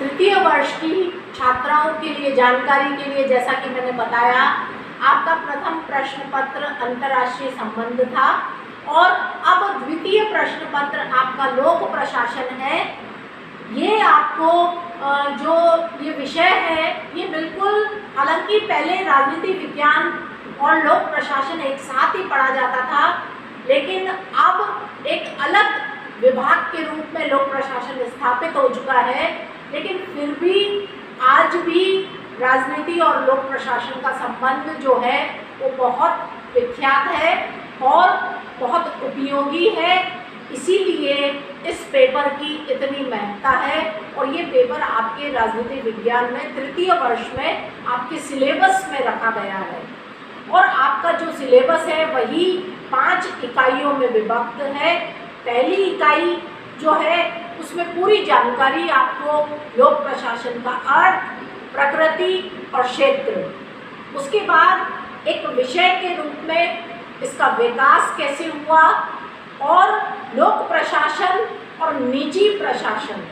तृतीय वर्ष की छात्राओं के लिए जानकारी के लिए, जैसा कि मैंने बताया, आपका प्रथम प्रश्न पत्र अंतर्राष्ट्रीय संबंध था और अब द्वितीय प्रश्न पत्र आपका लोक प्रशासन है। ये आपको जो ये विषय है ये बिल्कुल, हालांकि पहले राजनीति विज्ञान और लोक प्रशासन एक साथ ही पढ़ा जाता था, लेकिन अब एक अलग विभाग के रूप में लोक प्रशासन स्थापित हो चुका है। लेकिन फिर भी आज भी राजनीति और लोक प्रशासन का संबंध जो है वो बहुत विख्यात है और बहुत उपयोगी है। इसीलिए इस पेपर की इतनी महत्ता है और ये पेपर आपके राजनीति विज्ञान में तृतीय वर्ष में आपके सिलेबस में रखा गया है। और आपका जो सिलेबस है वही 5 इकाइयों में विभक्त है। पहली इकाई जो है उसमें पूरी जानकारी आपको लोक प्रशासन का अर्थ, प्रकृति और क्षेत्र, उसके बाद एक विषय के रूप में इसका विकास कैसे हुआ और लोक प्रशासन और निजी प्रशासन,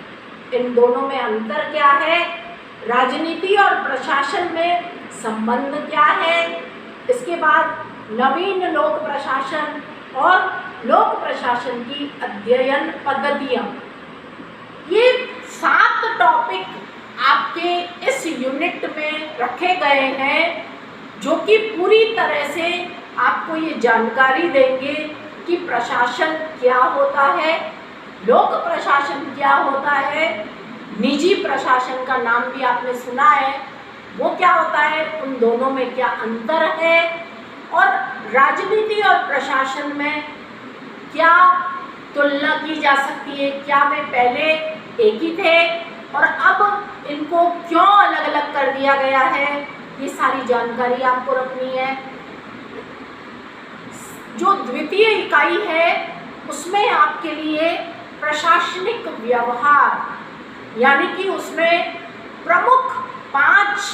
इन दोनों में अंतर क्या है, राजनीति और प्रशासन में संबंध क्या है, इसके बाद नवीन लोक प्रशासन और लोक प्रशासन की अध्ययन पद्धतियाँ। ये 7 टॉपिक आपके इस यूनिट में रखे गए हैं जो कि पूरी तरह से आपको ये जानकारी देंगे कि प्रशासन क्या होता है, लोक प्रशासन क्या होता है, निजी प्रशासन का नाम भी आपने सुना है, वो क्या होता है, उन दोनों में क्या अंतर है और राजनीति और प्रशासन में क्या तुलना की जा सकती है, क्या वे पहले एक ही थे और अब इनको क्यों अलग अलग कर दिया गया है, ये सारी जानकारी आपको रखनी है। जो द्वितीय इकाई है उसमें आपके लिए प्रशासनिक व्यवहार, यानी कि उसमें प्रमुख 5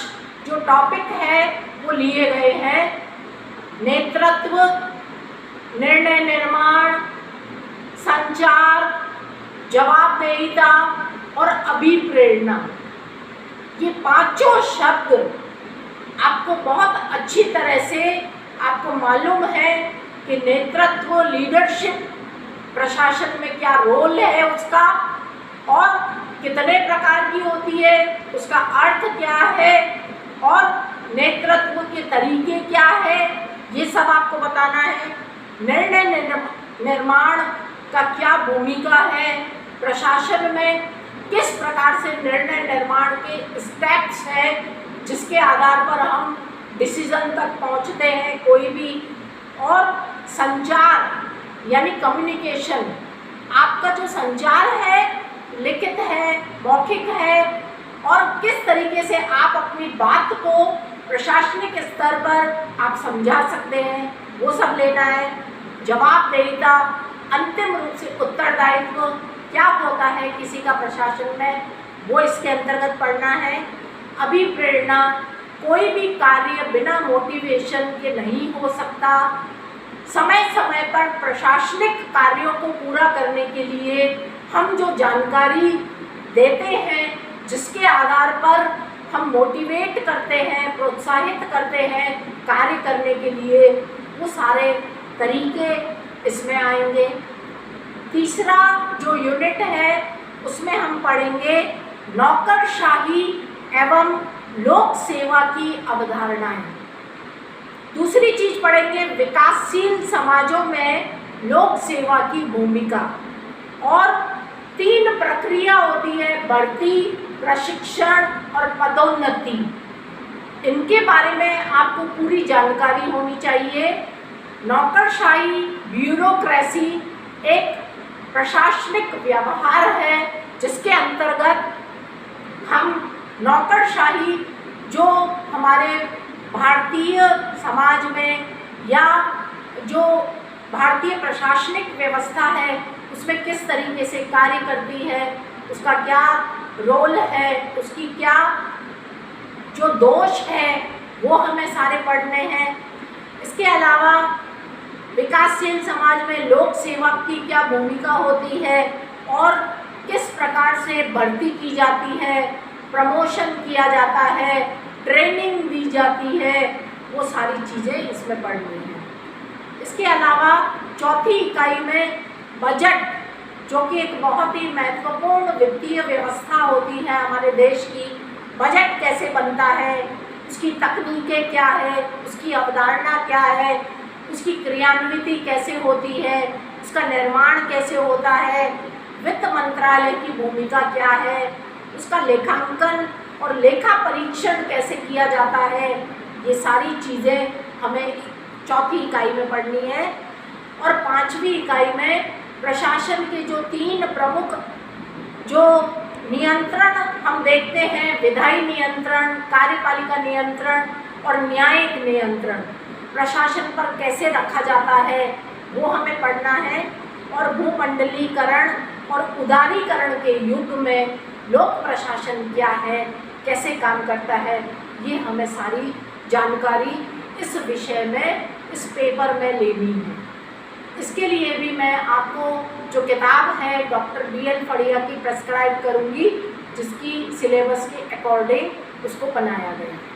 जो टॉपिक है वो लिए गए हैं। नेतृत्व, निर्णय निर्माण, संचार, जवाबदेहिता और अभिप्रेरणा। ये 5 शब्द आपको बहुत अच्छी तरह से आपको मालूम है कि नेतृत्व, लीडरशिप, प्रशासन में क्या रोल है उसका और कितने प्रकार की होती है, उसका अर्थ क्या है और नेतृत्व के तरीके क्या है, ये सब आपको बताना है। निर्णय निर्माण का क्या भूमिका है, प्रशासन में किस प्रकार से निर्णय निर्माण के स्टेप्स हैं जिसके आधार पर हम डिसीजन तक पहुंचते हैं कोई भी, और संचार यानी कम्युनिकेशन, आपका जो संचार है लिखित है, मौखिक है और किस तरीके से आप अपनी बात को प्रशासनिक स्तर पर आप समझा सकते हैं, वो सब लेना है। जवाबदेहिता, अंतिम रूप से उत्तरदायित्व क्या होता है किसी का प्रशासन में, वो इसके अंतर्गत पढ़ना है। अभिप्रेरणा, कोई भी कार्य बिना मोटिवेशन के नहीं हो सकता। समय समय पर प्रशासनिक कार्यों को पूरा करने के लिए हम जो जानकारी देते हैं, जिसके आधार पर हम मोटिवेट करते हैं, प्रोत्साहित करते हैं कार्य करने के लिए, वो सारे तरीके इसमें आएंगे। तीसरा जो यूनिट है उसमें हम पढ़ेंगे नौकरशाही एवं लोक सेवा की अवधारणाएं। दूसरी चीज पढ़ेंगे विकासशील समाजों में लोक सेवा की भूमिका। और 3 प्रक्रिया होती है, बढ़ती, प्रशिक्षण और पदोन्नति। इनके बारे में आपको पूरी जानकारी होनी चाहिए। नौकरशाही, ब्यूरोक्रेसी एक प्रशासनिक व्यवहार है जिसके अंतर्गत हम नौकरशाही जो हमारे भारतीय समाज में या जो भारतीय प्रशासनिक व्यवस्था है उसमें किस तरीके से कार्य करती है, उसका क्या रोल है, उसकी क्या जो दोष है वो हमें सारे पढ़ने हैं। इसके अलावा विकासशील समाज में लोक सेवा की क्या भूमिका होती है और किस प्रकार से भर्ती की जाती है, प्रमोशन किया जाता है, ट्रेनिंग दी जाती है, वो सारी चीज़ें इसमें पढ़नी है। इसके अलावा चौथी इकाई में बजट, जो कि एक बहुत ही महत्वपूर्ण वित्तीय व्यवस्था होती है हमारे देश की, बजट कैसे बनता है, उसकी तकनीकें क्या है, उसकी अवधारणा क्या है, उसकी क्रियान्विति कैसे होती है, उसका निर्माण कैसे होता है, वित्त मंत्रालय की भूमिका क्या है, उसका लेखांकन और लेखा परीक्षण कैसे किया जाता है, ये सारी चीज़ें हमें चौथी इकाई में पढ़नी है। और पांचवी इकाई में प्रशासन के जो 3 प्रमुख जो नियंत्रण हम देखते हैं, विधायी नियंत्रण, कार्यपालिका नियंत्रण और न्यायिक नियंत्रण, प्रशासन पर कैसे रखा जाता है वो हमें पढ़ना है। और भूमंडलीकरण और उदारीकरण के युग में लोक प्रशासन क्या है, कैसे काम करता है, ये हमें सारी जानकारी इस विषय में, इस पेपर में लेनी है। इसके लिए भी मैं आपको जो किताब है डॉक्टर BL फड़िया की प्रेस्क्राइब करूँगी, जिसकी सिलेबस के अकॉर्डिंग उसको बनाया गया है।